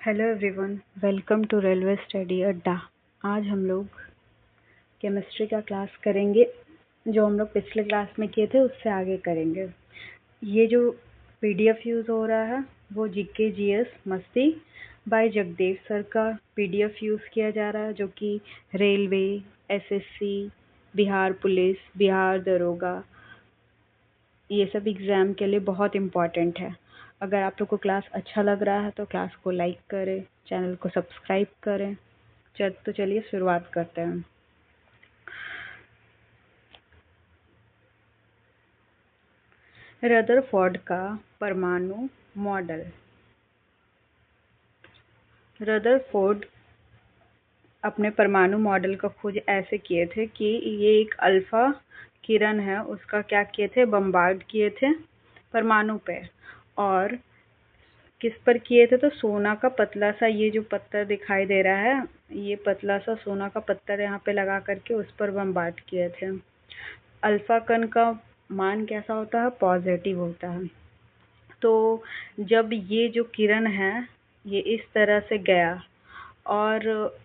Hello everyone, welcome to railway study अड्डा। आज हम लोग केमिस्ट्री का क्लास करेंगे। जो हम लोग पिछले क्लास में किए थे उससे आगे करेंगे। ये जो पीडीएफ यूज़ हो रहा है वो जीके जीएस मस्ती बाय जगदेव सर का पीडीएफ यूज़ किया जा रहा है, जो कि railway, SSC, Bihar police, Bihar दरोगा, ये सब एग्ज़ाम के लिए बहुत इम्पॉर्टेंट है। अगर आप लोग को क्लास अच्छा लग रहा है तो क्लास को लाइक करें, चैनल को सब्सक्राइब करें। तो चलिए शुरुआत करते हैं। रदरफोर्ड का परमाणु मॉडल। रदरफोर्ड अपने परमाणु मॉडल का खोज ऐसे किए थे कि ये एक अल्फा किरण है, उसका क्या किए थे, बम्बार्ड किए थे परमाणु पे। और किस पर किए थे, तो सोना का पतला सा ये जो पत्थर दिखाई दे रहा है, ये पतला सा सोना का पत्थर यहाँ पे लगा करके उस पर बम्बार्ड किए थे। अल्फा कण का मान कैसा होता है, पॉजिटिव होता है। तो जब ये जो किरण है ये इस तरह से गया और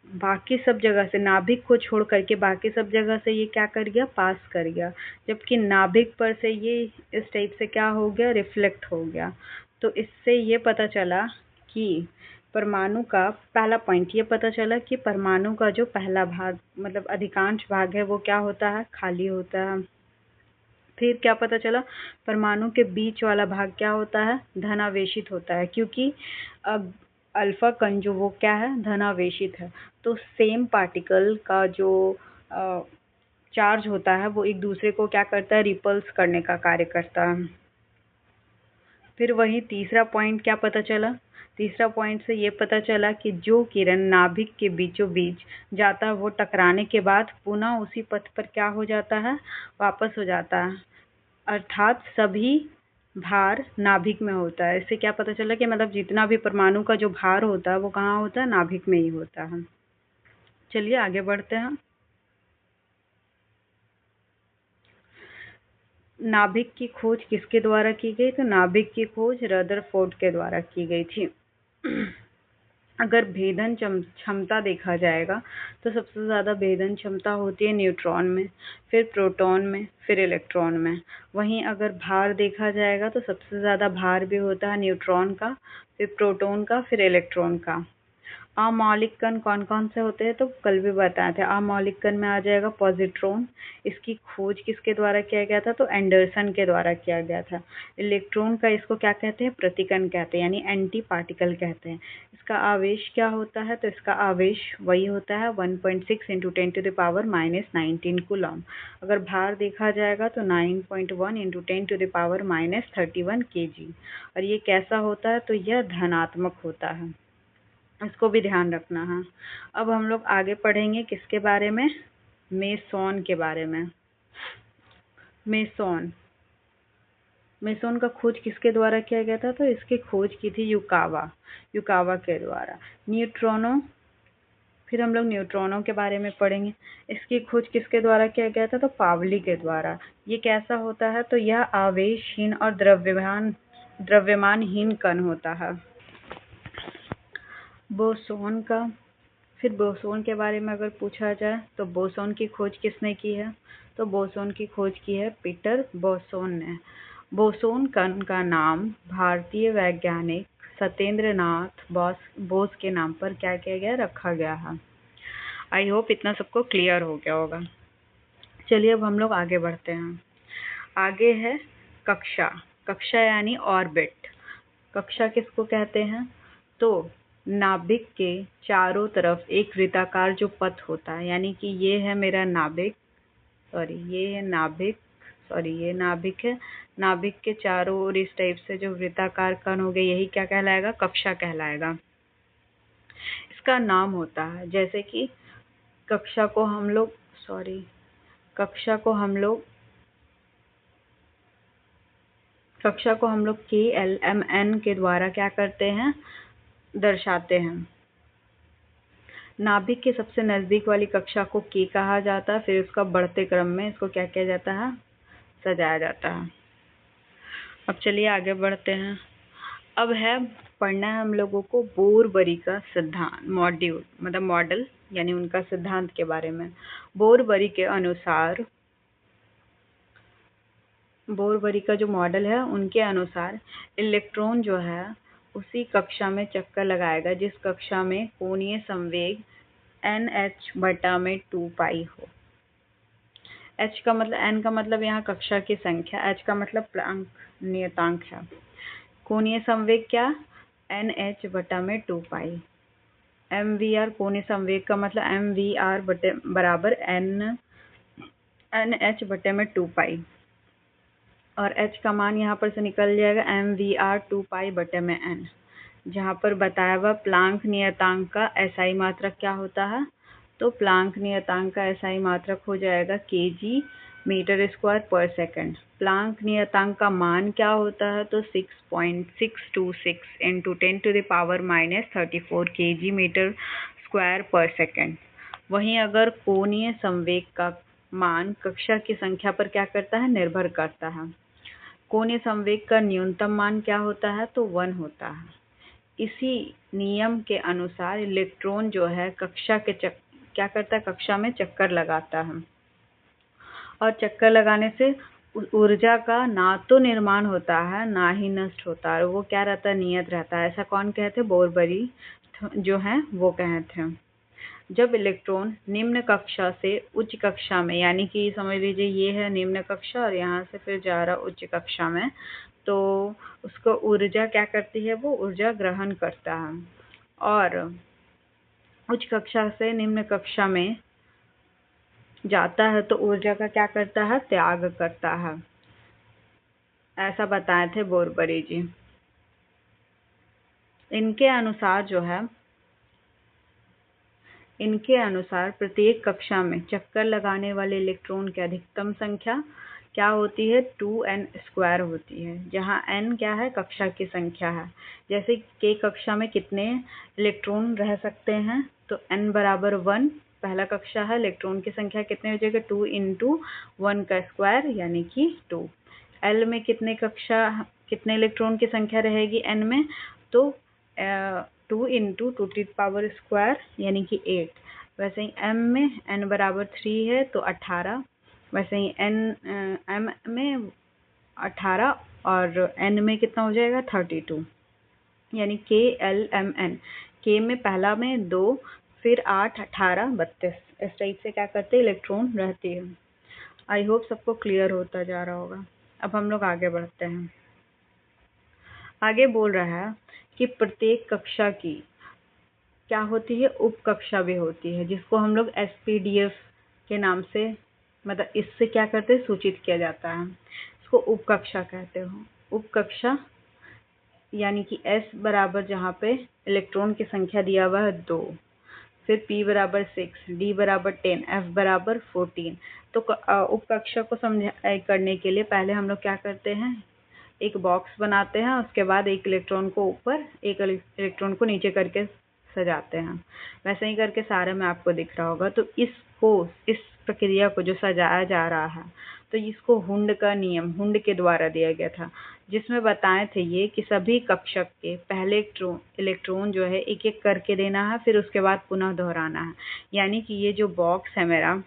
बाकी सब जगह से, नाभिक को छोड़ करके बाकी सब जगह से ये क्या कर गया, पास कर गया। जबकि नाभिक पर से ये इस टाइप से क्या हो गया, रिफ्लेक्ट हो गया। तो इससे ये पता चला कि परमाणु का पहला पॉइंट ये पता चला कि परमाणु का जो पहला भाग मतलब अधिकांश भाग है वो क्या होता है, खाली होता है। फिर क्या पता चला, परमाणु के बीच वाला भाग क्या होता है, धनावेशित होता है, क्योंकि अब अल्फा कण जो वो क्या है, धनावेशित है। तो सेम पार्टिकल का जो चार्ज होता है वो एक दूसरे को क्या करता है, रिपल्स करने का कार्य करता है। फिर वही तीसरा पॉइंट क्या पता चला, तीसरा पॉइंट से ये पता चला कि जो किरण नाभिक के बीचों बीच जाता है वो टकराने के बाद पुनः उसी पथ पर क्या हो जाता है, वापस हो जाता है। अर्थात सभी भार नाभिक में होता है। इससे क्या पता चला कि मतलब जितना भी परमाणु का जो भार होता है वो कहाँ होता है, नाभिक में ही होता है। चलिए आगे बढ़ते हैं। नाभिक की खोज किसके द्वारा की गई, तो नाभिक की खोज रदरफोर्ड के द्वारा की गई थी। अगर भेदन क्षमता देखा जाएगा तो सबसे ज़्यादा भेदन क्षमता होती है न्यूट्रॉन में, फिर प्रोटॉन में, फिर इलेक्ट्रॉन में। वहीं अगर भार देखा जाएगा तो सबसे ज़्यादा भार भी होता है न्यूट्रॉन का, फिर प्रोटॉन का, फिर इलेक्ट्रॉन का। अमौलिक कण कौन कौन से होते हैं, तो कल भी बताए थे। अमौलिक कण में आ जाएगा पॉजिट्रॉन। इसकी खोज किसके द्वारा किया गया था, तो एंडरसन के द्वारा किया गया था। इलेक्ट्रॉन का इसको क्या कहते हैं, प्रतिकण कहते हैं, यानी एंटी पार्टिकल कहते हैं। इसका आवेश क्या होता है, तो इसका आवेश वही होता है 1.6 × 10⁻⁻19 कूलम। अगर भार देखा जाएगा तो 9.1 × 10⁻31 kg। और ये कैसा होता है, तो यह धनात्मक होता है, इसको भी ध्यान रखना है। अब हम लोग आगे पढ़ेंगे किसके बारे में, मेसॉन के बारे में। मेसॉन का खोज किसके द्वारा किया गया था, तो इसकी खोज की थी युकावा के द्वारा। न्यूट्रॉनों, फिर हम लोग न्यूट्रॉनों के बारे में पढ़ेंगे। इसकी खोज किसके द्वारा किया गया था, तो पावली के द्वारा। ये कैसा होता है, तो यह आवेशहीन और द्रव्यमानहीन कण होता है। बोसोन का, फिर बोसोन के बारे में अगर पूछा जाए तो बोसोन की खोज किसने की है, तो बोसोन की खोज की है पीटर बोसोन ने। बोसोन कण का नाम भारतीय वैज्ञानिक सत्येंद्र नाथ बोस के नाम पर क्या किया गया, रखा गया है। आई होप इतना सबको क्लियर हो गया होगा। चलिए अब हम लोग आगे बढ़ते हैं। आगे है कक्षा यानी ऑर्बिट। कक्षा किसको कहते हैं, तो नाभिक के चारों तरफ एक वृत्ताकार जो पथ होता है, यानी कि ये है मेरा नाभिक, ये नाभिक है। नाभिक के चारों ओर इस टाइप से जो वृत्ताकार कण हो गए, यही क्या कहलाएगा, कक्षा कहलाएगा। इसका नाम होता है, जैसे कि कक्षा को हम लोग KLMN के द्वारा क्या करते हैं, दर्शाते हैं। नाभिक के सबसे नजदीक वाली कक्षा को K कहा जाता है। फिर उसका बढ़ते क्रम में इसको क्या किया जाता है, सजाया जाता है। अब चलिए आगे बढ़ते हैं। अब है पढ़ना है हम लोगों को बोरबरी का सिद्धांत मॉड्यूल मतलब मॉडल यानी उनका सिद्धांत के बारे में। बोरबरी के अनुसार बोरबरी का जो मॉडल है उनके अनुसार इलेक्ट्रॉन जो है उसी कक्षा में चक्कर लगाएगा जिस कक्षा में कोणीय संवेग NH बटा में 2 पाई हो। H का मतलब N का मतलब यहाँ कक्षा की संख्या, H का मतलब प्लैंक नियतांक है। कोणीय संवेग क्या NH बटा में 2 पाई। MVR कोणीय संवेग का मतलब MVR बटे बराबर NH बटे में 2 पाई और H का मान यहाँ पर से निकल जाएगा MVR 2 पाई बटे में N। जहाँ पर बताया हुआ प्लैंक नियतांक का SI मात्रक क्या होता है, तो प्लैंक नियतांक का SI मात्रक हो जाएगा kg मीटर स्क्वायर पर सेकंड। प्लैंक नियतांक का मान क्या होता है, तो 6.626 इंटू 10⁻⁻34 kg मीटर स्क्वायर पर सेकंड। वहीं अगर कोणीय संवेग का मान कक्षा की संख्या पर क्या करता है, निर्भर करता है। कोणीय संवेग का न्यूनतम मान क्या होता है, तो 1 होता है। इसी नियम के अनुसार इलेक्ट्रॉन जो है कक्षा के क्या करता है, कक्षा में चक्कर लगाता है और चक्कर लगाने से ऊर्जा का ना तो निर्माण होता है ना ही नष्ट होता है, वो क्या रहता है, नियत रहता है। ऐसा कौन कहते हैं, बोरबरी जो है वो कहते हैं। जब इलेक्ट्रॉन निम्न कक्षा से उच्च कक्षा में, यानी कि समझ लीजिए ये है निम्न कक्षा और यहाँ से फिर जा रहा उच्च कक्षा में, तो उसको ऊर्जा क्या करती है, वो ऊर्जा ग्रहण करता है और उच्च कक्षा से निम्न कक्षा में जाता है तो ऊर्जा का क्या करता है, त्याग करता है। ऐसा बताए थे बोरबरी जी। इनके अनुसार प्रत्येक कक्षा में चक्कर लगाने वाले इलेक्ट्रॉन की अधिकतम संख्या क्या होती है, 2n² होती है, जहाँ n क्या है, कक्षा की संख्या है। जैसे k कक्षा में कितने इलेक्ट्रॉन रह सकते हैं, तो n बराबर 1 पहला कक्षा है, इलेक्ट्रॉन की संख्या कितने हो जाएगा, 2 इंटू 1 का स्क्वायर यानी कि 2। l में कितने इलेक्ट्रॉन की संख्या रहेगी n में, तो 2 इंटू 2⁻² यानी कि 8। वैसे ही m में n बराबर 3 है तो 18, वैसे ही m में 18 और n में कितना हो जाएगा, 32 यानी KLMN। K में पहला में 2, फिर 8, 18, 32 इस टाइप से क्या करते हैं, इलेक्ट्रॉन रहती है। आई होप सबको क्लियर होता जा रहा होगा। अब हम लोग आगे बढ़ते हैं। आगे बोल रहा है कि प्रत्येक कक्षा की क्या होती है, उप कक्षा भी होती है, जिसको हम लोग SPDF के नाम से मतलब इससे क्या करते हैं, सूचित किया जाता है। इसको उप कक्षा कहते हो। उप कक्षा यानी कि S बराबर जहाँ पे इलेक्ट्रॉन की संख्या दिया हुआ है 2, फिर P बराबर 6, D बराबर 10, F बराबर 14। तो उप कक्षा को करने के लिए पहले हम लोग क्या करते हैं, एक बॉक्स बनाते हैं, उसके बाद एक इलेक्ट्रॉन को ऊपर एक इलेक्ट्रॉन को नीचे करके सजाते हैं। वैसे ही करके सारे में आपको दिख रहा होगा। तो इस प्रक्रिया को जो सजाया जा रहा है, तो इसको हुंड का नियम हुंड के द्वारा दिया गया था, जिसमें बताए थे ये कि सभी कक्षक के पहले इलेक्ट्रॉन जो है एक एक करके देना है, फिर उसके बाद पुनः दोहराना है। यानी कि ये जो बॉक्स है मेरा,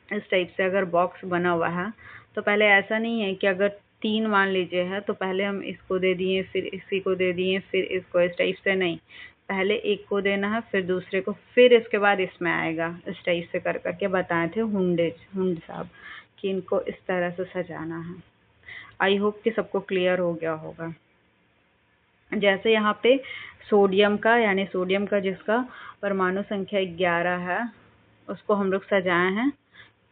इस टाइप से अगर बॉक्स बना हुआ है तो पहले ऐसा नहीं है कि अगर 3 मान लीजिए है तो पहले हम इसको दे दिए, फिर इसी को दे दिए, फिर इसको, इस टाइप से नहीं। पहले एक को देना है, फिर दूसरे को, फिर इसके बाद इसमें आएगा। इस टाइप से कर करके बताए थे हुंड साहब कि इनको इस तरह से सजाना है। आई होप कि सबको क्लियर हो गया होगा। जैसे यहाँ पे सोडियम का जिसका परमाणु संख्या 11 है, उसको हम लोग सजाए हैं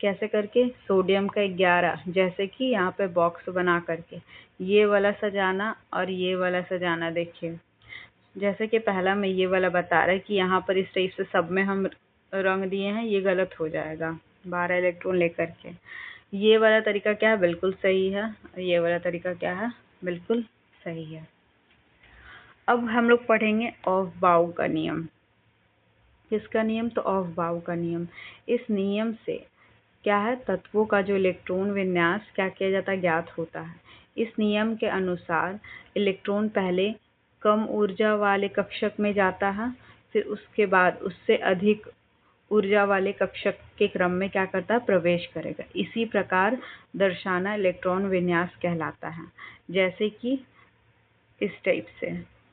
कैसे करके, सोडियम का 11, जैसे कि यहाँ पे बॉक्स बना करके ये वाला सजाना और ये वाला सजाना। देखिए जैसे कि पहला में ये वाला बता रहा है कि यहाँ पर इस टाइप से सब में हम रंग दिए हैं, ये गलत हो जाएगा 12 इलेक्ट्रॉन लेकर के। ये वाला तरीका क्या है, बिल्कुल सही है, और ये वाला तरीका क्या है, बिल्कुल सही है। अब हम लोग पढ़ेंगे ऑफ-बाउ का नियम। किसका नियम, तो ऑफ-बाउ का नियम। इस नियम से क्या है, तत्वों का जो इलेक्ट्रॉन विन्यास क्या किया जाता है, ज्ञात होता है। इस नियम के अनुसार इलेक्ट्रॉन पहले कम ऊर्जा वाले कक्षक में जाता है, फिर उसके बाद उससे अधिक ऊर्जा वाले कक्षक के क्रम में क्या करता है, प्रवेश करेगा। इसी प्रकार दर्शाना इलेक्ट्रॉन विन्यास कहलाता है। जैसे कि इस टाइप से,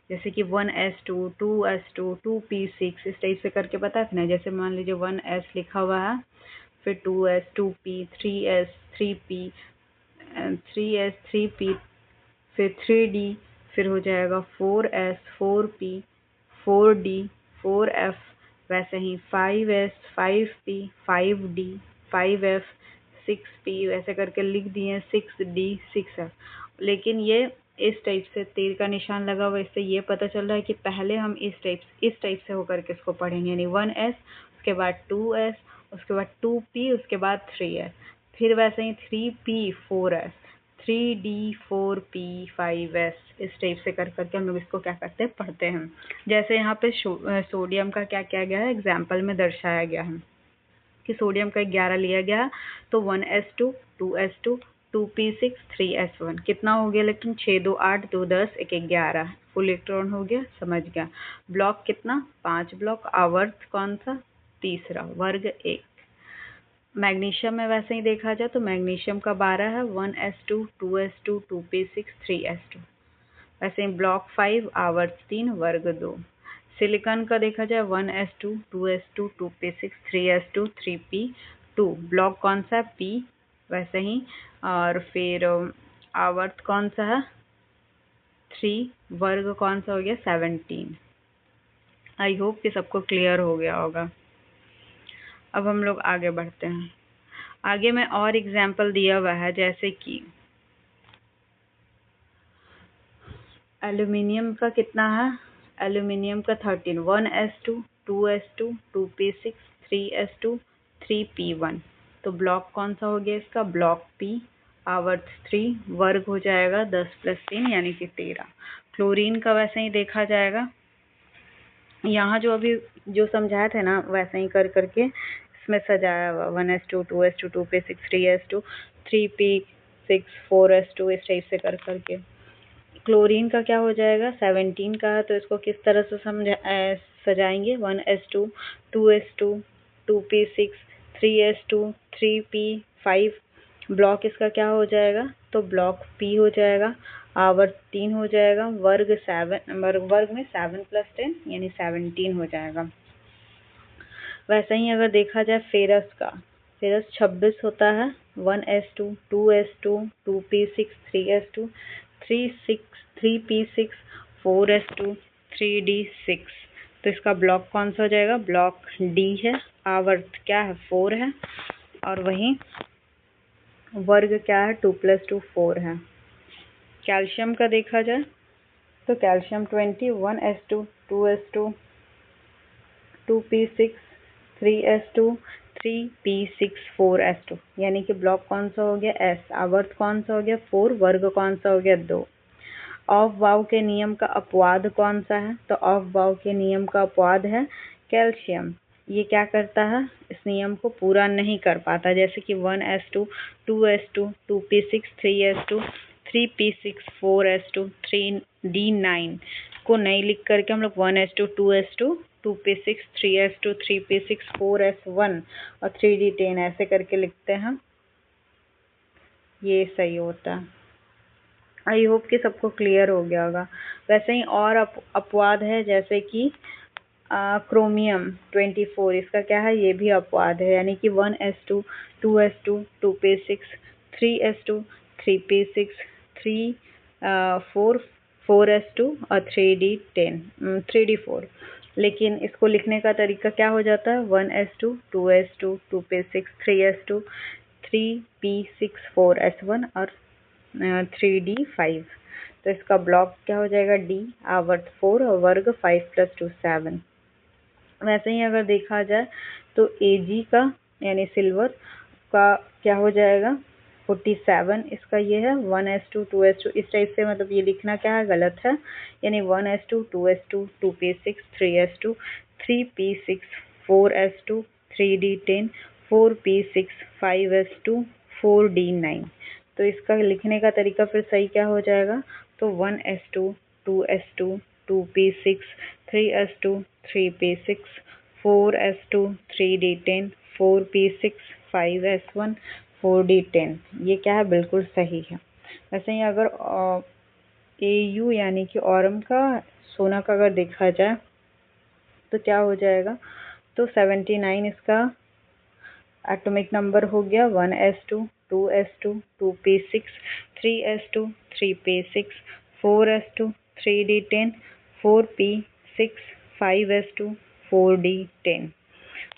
जैसे कि 1s2, 2s2, 2p6, इस टाइप से करके बता ना। जैसे मान लीजिए 1s लिखा हुआ है, फिर 2s, 2p, 3s, 3p, 3s, 3p, फिर 3d, फिर हो जाएगा 4s, 4p, 4d, 4f, वैसे ही 5s, 5p, 5d, 5f, 6p, वैसे करके लिख दिए 6d, 6f। लेकिन ये इस टाइप से तीर का निशान लगा हुआ, इससे ये पता चल रहा है कि पहले हम इस टाइप से होकर के इसको पढ़ेंगे, यानी 1s, उसके बाद 2s, उसके बाद 2p, उसके बाद 3s, फिर वैसे ही 3p, 4s, 3d, 4p, 5s, इस टाइप से कर करके हम लोग इसको क्या करते हैं, पढ़ते हैं। जैसे यहाँ पे सोडियम का क्या किया गया है, एग्जाम्पल में दर्शाया गया है कि सोडियम का 11 लिया गया, तो 1s2, 2s2, 2p6, 3s1, कितना हो गया इलेक्ट्रॉन, 6 2 8, 2 10, 1 11, फुल इलेक्ट्रॉन हो गया, समझ गया। ब्लॉक कितना, 5 ब्लॉक। आवर्त कौन सा, तीसरा, वर्ग 1। मैग्नीशियम में वैसे ही देखा जाए तो मैग्नीशियम का 12 है, 1s2, 2s2, 2p6, 3s2। वैसे ही ब्लॉक 5, आवर्त 3, वर्ग 2। सिलिकॉन का देखा जाए 1s2, 2s2, 2p6, 3s2, 3p2, block कौन सा है, p, वैसे ही, और फिर आवर्त कौन सा है, 3, वर्ग कौन सा हो गया, 17। आई होप कि सबको क्लियर हो गया होगा। अब हम लोग आगे बढ़ते हैं। आगे में और एग्जाम्पल दिया हुआ है, जैसे कि एल्यूमिनियम का कितना है, एल्यूमिनियम का 13, 1s2, 2s2, 2p6, 3s2, 3p1, तो ब्लॉक कौन सा हो गया इसका, ब्लॉक p, आवर्त 3, वर्ग हो जाएगा 10 + 3 यानी कि 13। क्लोरीन का वैसे ही देखा जाएगा, यहाँ जो अभी जो समझाए थे ना वैसे ही कर करके इसमें सजाया हुआ, 1s2, 2s2, 2p6, 3s2, 3p6, 4s2, इस टाइप से कर करके। क्लोरीन का क्या हो जाएगा, 17 का है, तो इसको किस तरह से सजाएंगे, 1s2, 2s2, 2p6, 3s2, 3p5, block इसका क्या हो जाएगा, तो ब्लॉक p हो जाएगा, आवर्त 3 हो जाएगा, वर्ग 7, वर्ग में 7 + 10 यानी 17 हो जाएगा। वैसे ही अगर देखा जाए फेरस का, फेरस 26 होता है, 1s2, 2s2, 2p6, 3s2, 3p6, 4s2, 3d6, तो इसका ब्लॉक कौन सा हो जाएगा, ब्लॉक d है, आवर्त क्या है, 4 है, और वहीं वर्ग क्या है, 2 + 2 4 है। कैल्शियम का देखा जाए तो calcium 20, 1s2, 2s2, 2p6, 3s2, 3p6, 4s2, यानी कि ब्लॉक कौन सा हो गया, s, आवर्त कौन सा हो गया, 4, वर्ग कौन सा हो गया, 2। ऑफ बाउ के नियम का अपवाद कौन सा है, तो ऑफ बाउ के नियम का अपवाद है कैल्शियम। ये क्या करता है, इस नियम को पूरा नहीं कर पाता, जैसे कि 1s2, 2s2, 2p6, 3s2, 3p6, 4s2, 3d9 को नहीं लिख करके हम लोग 1s2, 2s2, 2p6, 3s2, 3p6, 4s1 और 3d10 ऐसे करके लिखते हैं, ये सही होता है। आई होप कि सबको क्लियर हो गया होगा। वैसे ही और अपवाद है, जैसे कि क्रोमियम 24, इसका क्या है, ये भी अपवाद है, यानी कि 1s2, 2s2, 2p6, 3s2, 3p6, 4s2 और 3d4। लेकिन इसको लिखने का तरीका क्या हो जाता है, 1s2, 2s2, 2p6, 3s2, 3p6, 4s1 और 3d5, तो इसका ब्लॉक क्या हो जाएगा, d, आवर्त 4 और वर्ग 5 + 2 7। वैसे ही अगर देखा जाए तो Ag का यानी सिल्वर का क्या हो जाएगा, 47, इसका ये है 1s2, 2s2, इस टाइप से, मतलब ये लिखना क्या है, गलत है, यानी 1s2, 2s2, 2p6, 3s2, 3p6, 4s2, 3d10, 4p6, 5s2, 4d9, तो इसका लिखने का तरीका फिर सही क्या हो जाएगा, तो 1s2, 2s2, 2p6, 3s2, 3p6, 4s2, 3d10, 4p6, 5s1, 4d10। ये क्या है, बिल्कुल सही है। वैसे ही अगर AU यानी कि ऑरम का सोना का अगर देखा जाए तो क्या हो जाएगा, तो 79 इसका एटॉमिक नंबर हो गया। 1s2, 2s2, 2p6, 3s2, 3p6, 4s2, 3d10, 4p6, 5s2, 4d10।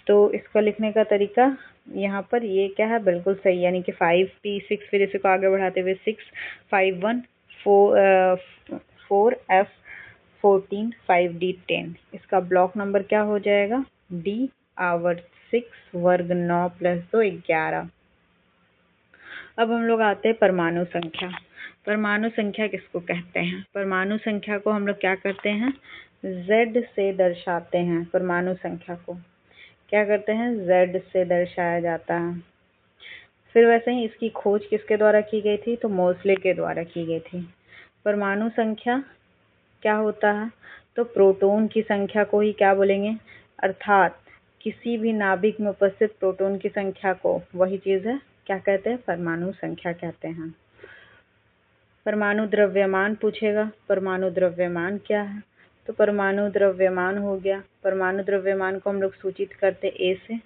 तो इसको लिखने का तरीका यहाँ पर ये क्या है, बिल्कुल सही, यानी कि 5p6, फिर इसे को आगे बढ़ाते हुए 6, 5, 1, 4f, 14, 5d10। इसका ब्लॉक नंबर क्या हो जाएगा, D आवर्त 6 वर्ग 9 + 2 11। अब हम लोग आते हैं परमाणु संख्या। परमाणु संख्या किसको कहते हैं? परमाणु संख्या को हम लोग क्या करते हैं, Z से दर्शाते हैं। परमाणु संख्या को क्या करते हैं, Z से दर्शाया जाता है। फिर वैसे ही इसकी खोज किसके द्वारा की गई थी, तो मोसले के द्वारा की गई थी। परमाणु संख्या क्या होता है, तो प्रोटॉन की संख्या को ही क्या बोलेंगे, अर्थात किसी भी नाभिक में उपस्थित प्रोटॉन की संख्या को, वही चीज है क्या कहते हैं, परमाणु संख्या कहते हैं। परमाणु द्रव्यमान पूछेगा, परमाणु द्रव्यमान क्या है, तो परमाणु द्रव्यमान हो गया। परमाणु द्रव्यमान को हम लोग सूचित करते A से,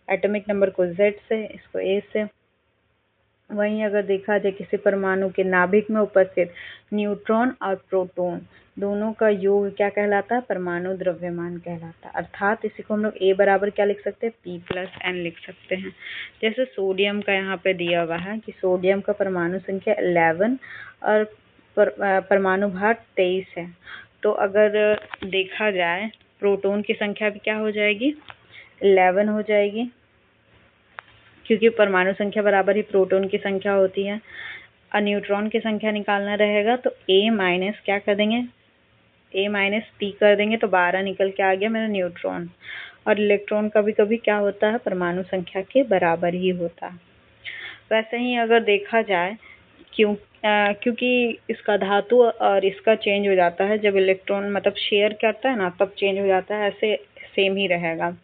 एटॉमिक नंबर को Z से, इसको A से। वहीं अगर देखा जाए किसी परमाणु के नाभिक में उपस्थित न्यूट्रॉन और प्रोटॉन दोनों का योग क्या कहलाता है, परमाणु द्रव्यमान कहलाता है। अर्थात इसी को हम लोग A बराबर क्या लिख सकते हैं, P+N लिख सकते हैं। जैसे सोडियम का यहाँ पे दिया हुआ है कि सोडियम का परमाणु संख्या 11 और परमाणु भार 23 है। तो अगर देखा जाए प्रोटॉन की संख्या भी क्या हो जाएगी, 11 हो जाएगी, क्योंकि परमाणु संख्या बराबर ही प्रोटॉन की संख्या होती है। और न्यूट्रॉन की संख्या निकालना रहेगा तो A- क्या कर देंगे, A-P कर देंगे तो 12 निकल के आ गया मेरा न्यूट्रॉन। और इलेक्ट्रॉन कभी कभी क्या होता है, परमाणु संख्या के बराबर ही होता है। वैसे ही अगर देखा जाए क्योंकि इसका धातु और इसका चेंज हो जाता है, जब इलेक्ट्रॉन मतलब शेयर करता है ना तब चेंज हो जाता है, ऐसे सेम ही रहेगा।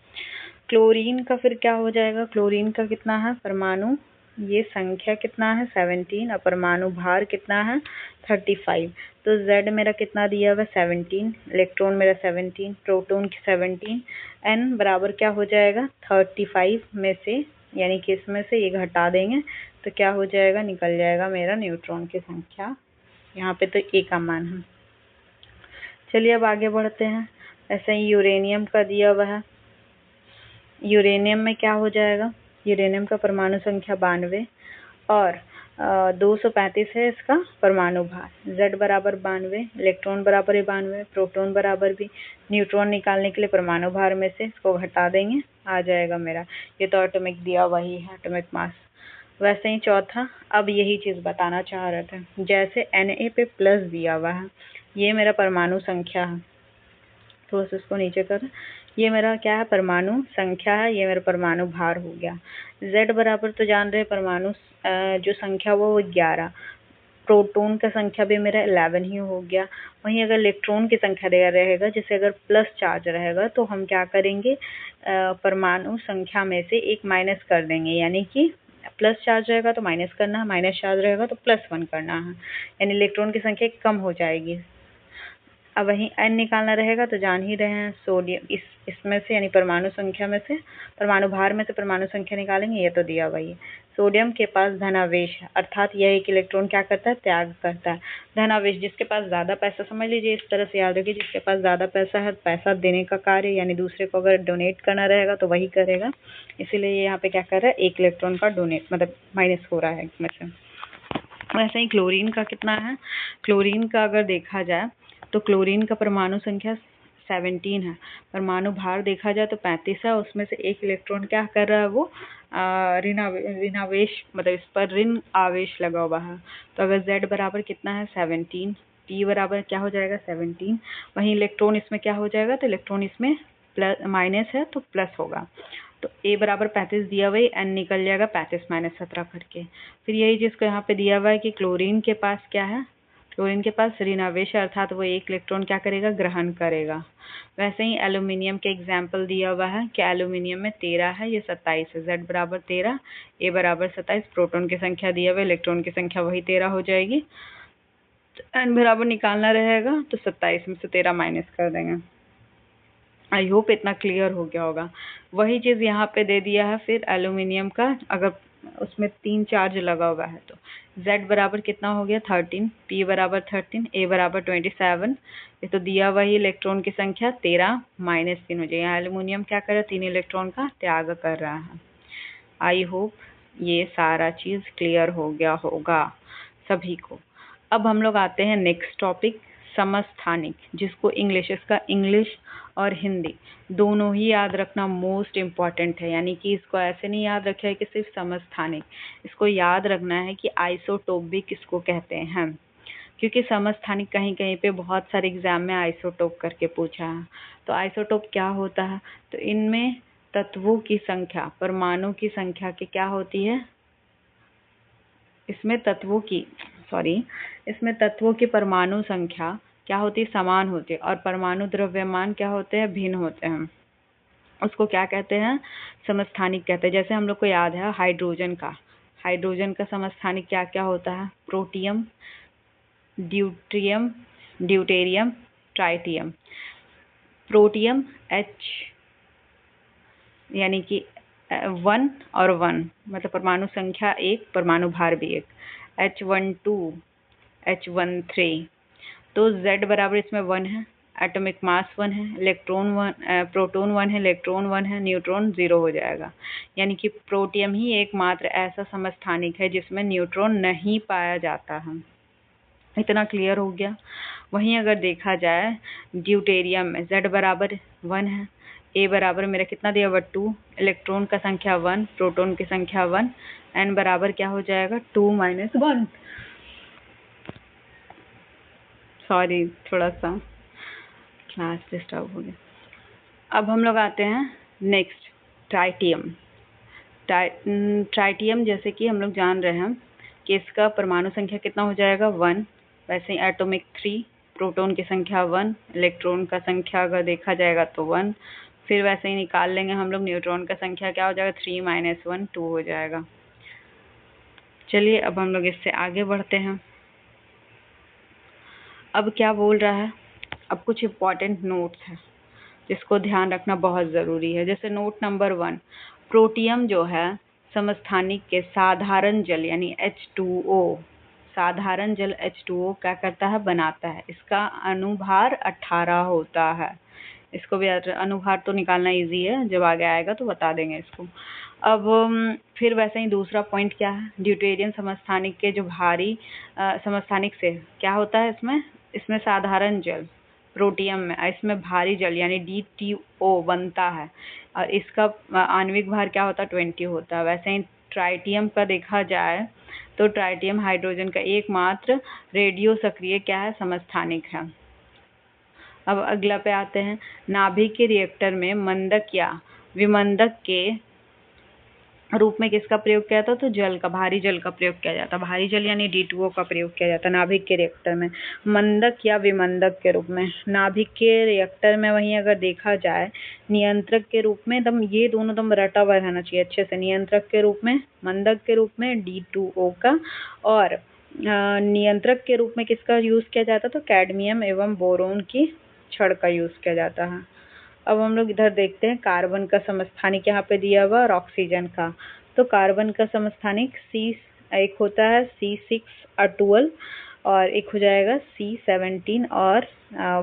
क्लोरीन का फिर क्या हो जाएगा, क्लोरीन का कितना है, परमाणु ये संख्या कितना है 17 और परमाणु भार कितना है 35। तो Z मेरा कितना दिया हुआ 17, इलेक्ट्रॉन मेरा 17, प्रोटॉन 17, N बराबर क्या हो जाएगा 35 में से, यानी कि इसमें से ये घटा देंगे तो क्या हो जाएगा, निकल जाएगा मेरा न्यूट्रॉन की संख्या। यहाँ पे तो A का मान है। चलिए अब आगे बढ़ते हैं। ऐसे ही यूरेनियम का दिया हुआ है। यूरेनियम में क्या हो जाएगा, यूरेनियम का परमाणु संख्या 92 और 235 है इसका परमाणु भार। Z बराबर 92, इलेक्ट्रॉन बराबर है 92, प्रोटॉन बराबर भी। न्यूट्रॉन निकालने के लिए परमाणु भार में से इसको घटा देंगे, आ जाएगा मेरा, ये तो ऑटोमिक दिया वही है, एटॉमिक मास। वैसे ही चौथा, अब यही चीज बताना चाह रहे थे, जैसे Na पे प्लस दिया हुआ है, ये मेरा परमाणु संख्या है, थोड़ा सा इसको नीचे कर, ये मेरा क्या है, परमाणु संख्या है, ये मेरा परमाणु भार हो गया। Z बराबर तो जान रहे परमाणु जो संख्या वो 11, प्रोटॉन का संख्या भी मेरा 11 ही हो गया। वहीं अगर इलेक्ट्रॉन की संख्या दिया रहेगा, जैसे अगर प्लस चार्ज रहेगा तो हम क्या करेंगे, परमाणु संख्या में से एक माइनस कर देंगे, यानी कि प्लस चार्ज रहेगा तो माइनस करना है, माइनस चार्ज रहेगा तो +1 करना है, यानी इलेक्ट्रॉन की संख्या कम हो जाएगी। अब वहीं N निकालना रहेगा तो जान ही रहे हैं, सोडियम इसमें से यानी परमाणु संख्या में से, परमाणु भार में से परमाणु संख्या निकालेंगे, ये तो दिया हुआ ही है। सोडियम के पास धनावेश है, अर्थात यह एक इलेक्ट्रॉन क्या करता है, त्याग करता है। धनावेश जिसके पास ज्यादा पैसा, समझ लीजिए इस तरह से याद रखिए, जिसके पास ज्यादा पैसा है, पैसा देने का कार्य, यानी दूसरे को अगर डोनेट करना रहेगा तो वही करेगा, इसीलिए यहाँ पे क्या कर रहा है, एक इलेक्ट्रॉन का डोनेट मतलब माइनस हो रहा है इसमें से। वैसे ही क्लोरीन का कितना है, क्लोरीन का अगर देखा जाए तो क्लोरीन का परमाणु संख्या 17 है, परमाणु भार देखा जाए तो 35 है, उसमें से एक इलेक्ट्रॉन क्या कर रहा है, वो ऋणावेश मतलब इस पर ऋण आवेश लगा हुआ है। तो अगर Z बराबर कितना है 17, P बराबर क्या हो जाएगा 17, वहीं इलेक्ट्रॉन इसमें क्या हो जाएगा, तो इलेक्ट्रॉन इसमें प्लस माइनस है तो प्लस होगा। तो A बराबर 35 दिया हुआ है, N निकल जाएगा 35 - 17 करके। फिर यही चीज को यहाँ पे दिया हुआ है कि क्लोरीन के पास क्या है, क्लोरीन के पास ऋणावेश है, अर्थात वो एक इलेक्ट्रॉन क्या करेगा, ग्रहण करेगा। वैसे ही एल्यूमिनियम के एग्जाम्पल दिया हुआ है कि एल्यूमिनियम में 13 है, ये 27 है, Z बराबर 13, A बराबर 27, प्रोटॉन की संख्या दिया हुआ है, इलेक्ट्रॉन की संख्या वही 13 हो जाएगी। N बराबर निकालना रहेगा तो 27 में से 13 माइनस कर देंगे। आई होप इतना क्लियर हो गया होगा। वही चीज़ यहाँ पे दे दिया है फिर एल्यूमिनियम का, अगर उसमें 3 चार्ज लगा हुआ है तो Z बराबर कितना हो गया 13, P बराबर 13, A बराबर 27, ये तो दिया वही इलेक्ट्रॉन की संख्या 13 माइनस 3 हो जाए। यहाँ एल्यूमिनियम क्या कर रहा है, 3 इलेक्ट्रॉन का त्याग कर रहा है। आई होप ये सारा चीज़ क्लियर हो गया होगा सभी को। अब हम लोग आते हैं नेक्स्ट टॉपिक, समस्थानिक, जिसको इसका इंग्लिश और हिंदी दोनों ही याद रखना मोस्ट इम्पॉर्टेंट है। यानी कि इसको ऐसे नहीं याद रखा है कि सिर्फ समस्थानिक, इसको याद रखना है कि आइसोटोप भी किसको कहते हैं, क्योंकि समस्थानिक कहीं कहीं पे बहुत सारे एग्जाम में आइसोटोप करके पूछा है। तो आइसोटोप क्या होता है, तो इनमें तत्वों की संख्या परमाणु की संख्या की क्या होती है, इसमें तत्वों की परमाणु संख्या क्या होती है, समान होती है, और परमाणु द्रव्यमान क्या होते हैं, भिन्न होते हैं। उसको क्या कहते हैं, समस्थानिक कहते हैं। जैसे हम लोग को याद है हाइड्रोजन का समस्थानिक क्या क्या होता है, protium, deuterium, tritium. Protium H यानी कि 1 और 1 मतलब परमाणु संख्या 1, परमाणु भार भी 1, H12, H13। तो Z बराबर इसमें 1 है, एटॉमिक मास 1 है, प्रोटॉन 1 है, इलेक्ट्रॉन 1 है, न्यूट्रॉन 0 हो जाएगा। यानी कि प्रोटियम ही एकमात्र ऐसा समस्थानिक है जिसमें न्यूट्रॉन नहीं पाया जाता है। इतना क्लियर हो गया। वहीं अगर देखा जाए ड्यूटेरियम में Z बराबर 1 है, A बराबर मेरा कितना दिया हुआ 2, इलेक्ट्रॉन का संख्या 1, प्रोटॉन की संख्या 1, N बराबर क्या हो जाएगा 2 माइनस 1। सॉरी थोड़ा सा क्लास डिस्टर्ब हो गया। अब हम लोग आते हैं नेक्स्ट ट्राइटियम। ट्राइटियम जैसे कि हम लोग जान रहे हैं कि इसका परमाणु संख्या कितना हो जाएगा 1, वैसे ही एटॉमिक 3, प्रोटॉन की संख्या 1, इलेक्ट्रॉन का संख्या अगर देखा जाएगा तो 1, फिर वैसे ही निकाल लेंगे हम लोग न्यूट्रॉन का संख्या क्या हो जाएगा 3 माइनस 1 2 हो जाएगा। चलिए अब हम लोग इससे आगे बढ़ते हैं। अब क्या बोल रहा है, अब कुछ इम्पॉर्टेंट नोट्स हैं जिसको ध्यान रखना बहुत ज़रूरी है। जैसे नोट नंबर 1, प्रोटियम जो है समस्थानिक के साधारण जल यानी H2O, साधारण जल H2O क्या करता है, बनाता है। इसका अनुभार 18 होता है। इसको भी अनुभार तो निकालना इजी है, जब आगे आएगा तो बता देंगे इसको। अब फिर वैसे ही दूसरा पॉइंट क्या है, ड्यूटेरियम समस्थानिक के जो भारी समस्थानिक से क्या होता है, इसमें साधारण जल, प्रोटियम में इसमें भारी जल यानी D2O बनता है, और इसका आणविक भार क्या होता है 20 होता है। वैसे ही ट्राइटियम का देखा जाए तो ट्राइटियम हाइड्रोजन का एकमात्र रेडियो सक्रिय क्या है, समस्थानिक है। अब अगला पे आते हैं, नाभिक के रिएक्टर में मंदक या विमंदक के रूप में किसका प्रयोग किया जाता, तो जल का, भारी जल का प्रयोग किया जाता। भारी जल यानी D2O का प्रयोग किया जाता नाभिक के रिएक्टर में, मंदक या विमंदक के रूप में। नाभिक के रिएक्टर में वहीं अगर देखा जाए नियंत्रक के रूप में, एकदम ये दोनों एकदम रटा हुआ रहना चाहिए अच्छे से, नियंत्रक के रूप में, मंदक के रूप में D2O का, और नियंत्रक के रूप में किसका यूज़ किया जाता, तो कैडमियम एवं बोरोन की छड़ का यूज़ किया जाता है। अब हम लोग इधर देखते हैं कार्बन का समस्थानिक यहाँ पे दिया हुआ और ऑक्सीजन का। तो कार्बन का समस्थानिक एक होता है C6 और एक हो जाएगा C17 और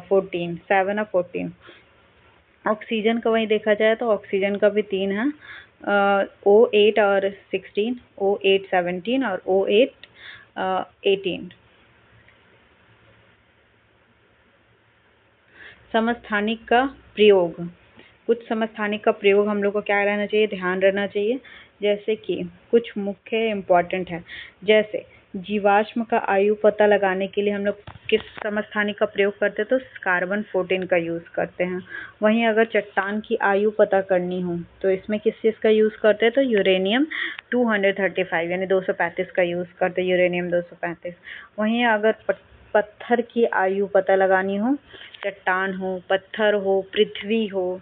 14, 7 और 14। ऑक्सीजन का वहीं देखा जाए तो ऑक्सीजन का भी 3 है, O8 और 16, O8 17 और O8 18। समस्थानिक का प्रयोग, कुछ समस्थानिक का प्रयोग हम लोग को क्या रहना चाहिए, ध्यान रहना चाहिए। जैसे कि कुछ मुख्य इम्पॉर्टेंट है, जैसे जीवाश्म का आयु पता लगाने के लिए हम लोग किस समस्थानिक का प्रयोग करते हैं, तो कार्बन 14 का यूज़ करते हैं। वहीं अगर चट्टान की आयु पता करनी हो तो इसमें किस चीज़ का यूज़ करते हैं, तो यूरेनियम 235 यानी 235 का यूज़ करते हैं, यूरेनियम 235। वहीं अगर पत्थर की आयु पता लगानी हो, चट्टान हो, पत्थर हो, पृथ्वी हो,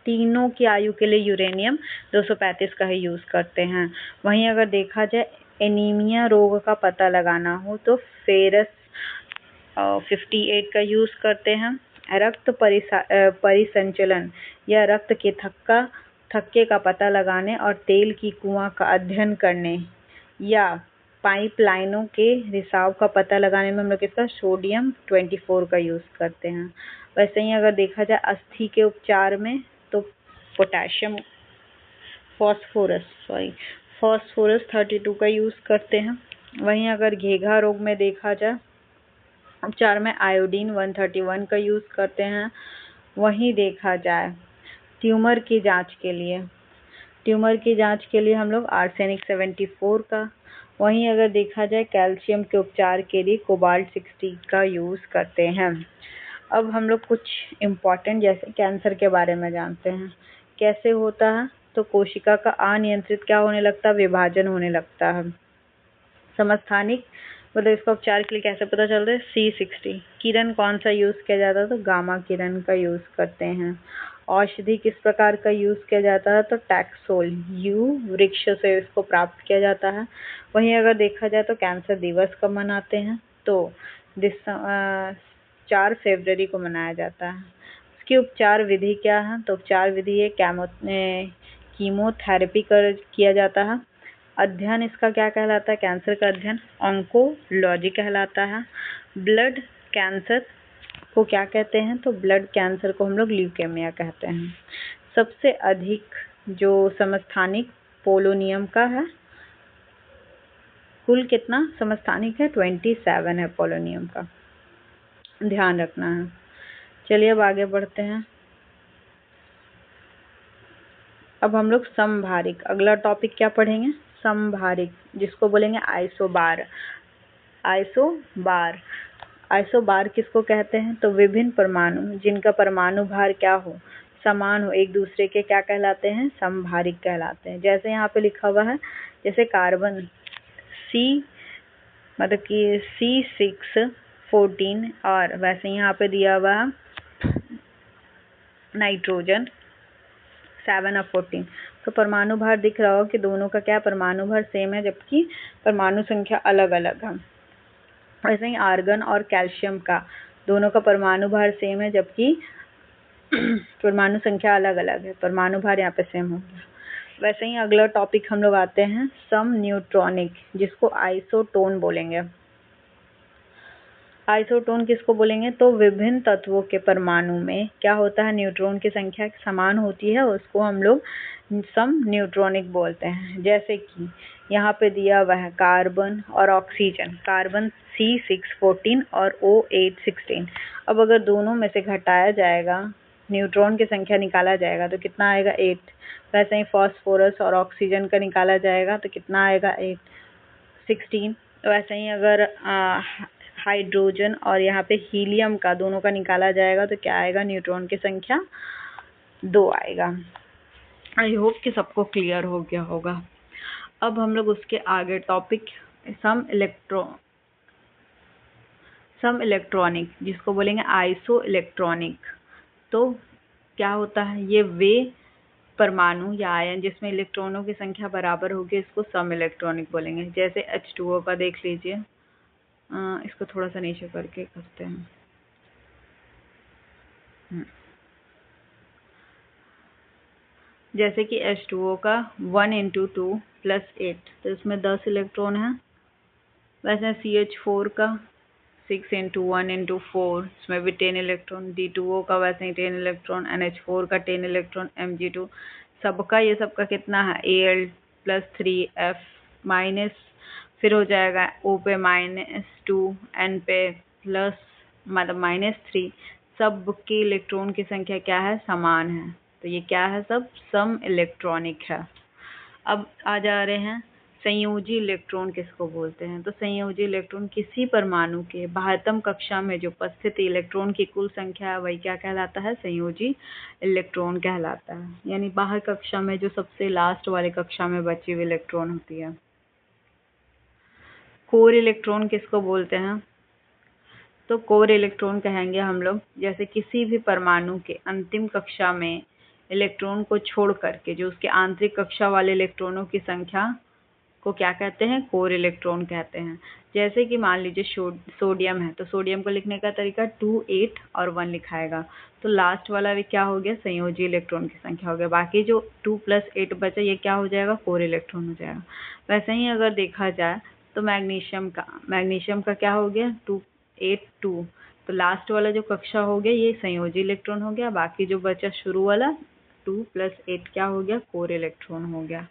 तीनों की आयु के लिए यूरेनियम 235 का ही यूज करते हैं। वहीं अगर देखा जाए एनीमिया रोग का पता लगाना हो तो फेरस 58 का यूज करते हैं। रक्त परिसंचलन या रक्त के थक्के का पता लगाने और तेल की कुआं का अध्ययन करने या पाइपलाइनों के रिसाव का पता लगाने में हम लोग इसका सोडियम 24 का यूज करते हैं। वैसे ही अगर देखा जाए अस्थि के उपचार में तो पोटेशियम फॉस्फोरस 32 का यूज करते हैं। वहीं अगर घेघा रोग में देखा जाए उपचार में आयोडीन 131 का यूज करते हैं। वहीं देखा जाए ट्यूमर की जांच के लिए हम लोग आर्सेनिक 74 का। वहीं अगर देखा जाए कैल्शियम के उपचार के लिए कोबाल्ट 60 का यूज करते हैं। अब हम लोग कुछ इम्पॉर्टेंट जैसे कैंसर के बारे में जानते हैं। कैसे होता है तो कोशिका का अनियंत्रित क्या होने लगता है, विभाजन होने लगता है। समस्थानिक मतलब इसका उपचार के लिए कैसे पता चलता है, C60 किरण कौन सा यूज किया जाता है तो गामा किरण का यूज करते हैं। औषधि किस प्रकार का यूज किया जाता है तो टैक्सोल वृक्ष से इसको प्राप्त किया जाता है। वहीं अगर देखा जाए तो कैंसर दिवस कब मनाते हैं तो 4 फरवरी को मनाया जाता है। इसकी उपचार विधि क्या है तो उपचार विधि है कीमोथेरेपी किया जाता है। अध्ययन इसका क्या कहलाता है, कैंसर का अध्ययन ऑन्कोलॉजी कहलाता है। ब्लड कैंसर को क्या कहते हैं तो ब्लड कैंसर को हम लोग ल्यूकेमिया कहते हैं। सबसे अधिक जो समस्थानिक पोलोनियम का है, कुल कितना समस्थानिक है 27 है पोलोनियम का, ध्यान रखना है। चलिए अब आगे बढ़ते हैं। अब हम लोग समभारिक, अगला टॉपिक क्या पढ़ेंगे, समभारिक, जिसको बोलेंगे आइसोबार। आइसोबार किसको कहते हैं तो विभिन्न परमाणु जिनका परमाणु भार क्या हो, समान हो, एक दूसरे के क्या कहलाते हैं, समभारिक कहलाते हैं। जैसे यहाँ पे लिखा हुआ है, जैसे कार्बन मतलब कि C614 और वैसे यहाँ पे दिया हुआ है नाइट्रोजन 7 of 14। तो परमाणु भार दिख रहा हो कि दोनों का क्या परमाणु भार सेम है जबकि परमाणु संख्या अलग अलग है। वैसे ही आर्गन और कैल्शियम का दोनों का परमाणु भार सेम है जबकि परमाणु संख्या अलग अलग है, परमाणु भार यहाँ पे सेम हो गया। वैसे ही अगला टॉपिक हम लोग आते हैं सम न्यूट्रॉनिक, जिसको आइसोटोन बोलेंगे। आइसोटोन किसको बोलेंगे तो विभिन्न तत्वों के परमाणु में क्या होता है, न्यूट्रॉन की संख्या समान होती है, उसको हम लोग सम न्यूट्रॉनिक बोलते हैं। जैसे कि यहाँ पे दिया हुआ है कार्बन और ऑक्सीजन, कार्बन C614 और O816। अब अगर दोनों में से घटाया जाएगा, न्यूट्रॉन की संख्या निकाला जाएगा तो कितना आएगा 8। वैसे ही फॉस्फोरस और ऑक्सीजन का निकाला जाएगा तो कितना आएगा 16। वैसे ही अगर हाइड्रोजन और यहाँ पे हीलियम का दोनों का निकाला जाएगा तो क्या आएगा, न्यूट्रॉन की संख्या 2 आएगा। आई होप कि सबको क्लियर हो गया होगा। अब हम लोग उसके आगे टॉपिक सम इलेक्ट्रॉनिक, जिसको बोलेंगे आइसो इलेक्ट्रॉनिक। तो क्या होता है, ये वे परमाणु या आयन जिसमें इलेक्ट्रॉनों की संख्या बराबर होगी, इसको सम इलेक्ट्रॉनिक बोलेंगे। जैसे H2O का देख लीजिए, इसको थोड़ा सा नीचे करके करते हैं। जैसे कि H2O का 1 × 2 + 8, तो इसमें 10 इलेक्ट्रॉन है। वैसे CH4 का 6 × 1 × 4, इसमें भी 10 इलेक्ट्रॉन। D2O का वैसे ही 10 इलेक्ट्रॉन, NH4 का 10 इलेक्ट्रॉन, Mg2 सबका, ये सबका कितना है Al + 3F माइनस, फिर हो जाएगा O पे -2, N पे प्लस मतलब -3। सबके इलेक्ट्रॉन की संख्या क्या है, समान है, तो ये क्या है, सब सम इलेक्ट्रॉनिक है। अब आ जा रहे हैं संयोजी इलेक्ट्रॉन किसको बोलते हैं तो संयोजी इलेक्ट्रॉन किसी परमाणु के बाह्यतम कक्षा में जो उपस्थित इलेक्ट्रॉन की कुल संख्या है वही क्या कहलाता है, संयोजी इलेक्ट्रॉन कहलाता है। यानी बाह्य कक्षा में जो सबसे लास्ट वाले कक्षा में बची हुई इलेक्ट्रॉन होती है। कोर इलेक्ट्रॉन किसको बोलते हैं तो कोर इलेक्ट्रॉन कहेंगे हम लोग जैसे किसी भी परमाणु के अंतिम कक्षा में इलेक्ट्रॉन को छोड़ करके जो उसके आंतरिक कक्षा वाले इलेक्ट्रॉनों की संख्या को क्या कहते हैं, कोर इलेक्ट्रॉन कहते हैं। जैसे कि मान लीजिए सोडियम है, तो सोडियम को लिखने का तरीका 2, 8 और 1 लिखाएगा, तो लास्ट वाला भी क्या हो गया, संयोजी इलेक्ट्रॉन की संख्या हो गया। बाकी जो 2 + 8 बचा ये क्या हो जाएगा, कोर इलेक्ट्रॉन हो जाएगा। वैसे ही अगर देखा जाए तो मैग्नीशियम का क्या हो गया, 2, 8, 2, तो लास्ट वाला जो कक्षा हो गया ये संयोजी इलेक्ट्रॉन हो गया। बाकी जो बचा शुरू वाला 2 + 8 क्या हो गया, कोर इलेक्ट्रॉन हो गया।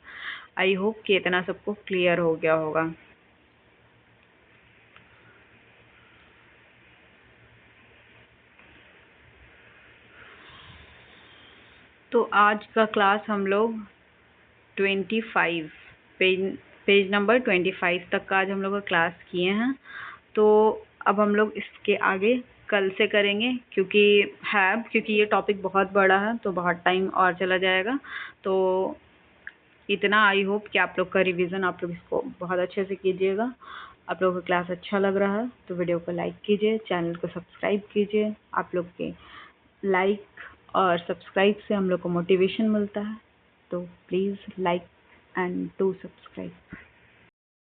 आई होप कि इतना सबको क्लियर हो गया होगा। तो आज का क्लास हम लोग 25 पेज नंबर 25 तक का आज हम लोग का क्लास किए हैं। तो अब हम लोग इसके आगे कल से करेंगे, क्योंकि ये टॉपिक बहुत बड़ा है तो बहुत टाइम और चला जाएगा। तो इतना आई होप कि आप लोग का रिवीजन आप लोग इसको बहुत अच्छे से कीजिएगा। आप लोगों को क्लास अच्छा लग रहा है तो वीडियो को लाइक कीजिए, चैनल को सब्सक्राइब कीजिए। आप लोग के लाइक और सब्सक्राइब से हम लोग को मोटिवेशन मिलता है, तो please like and do subscribe.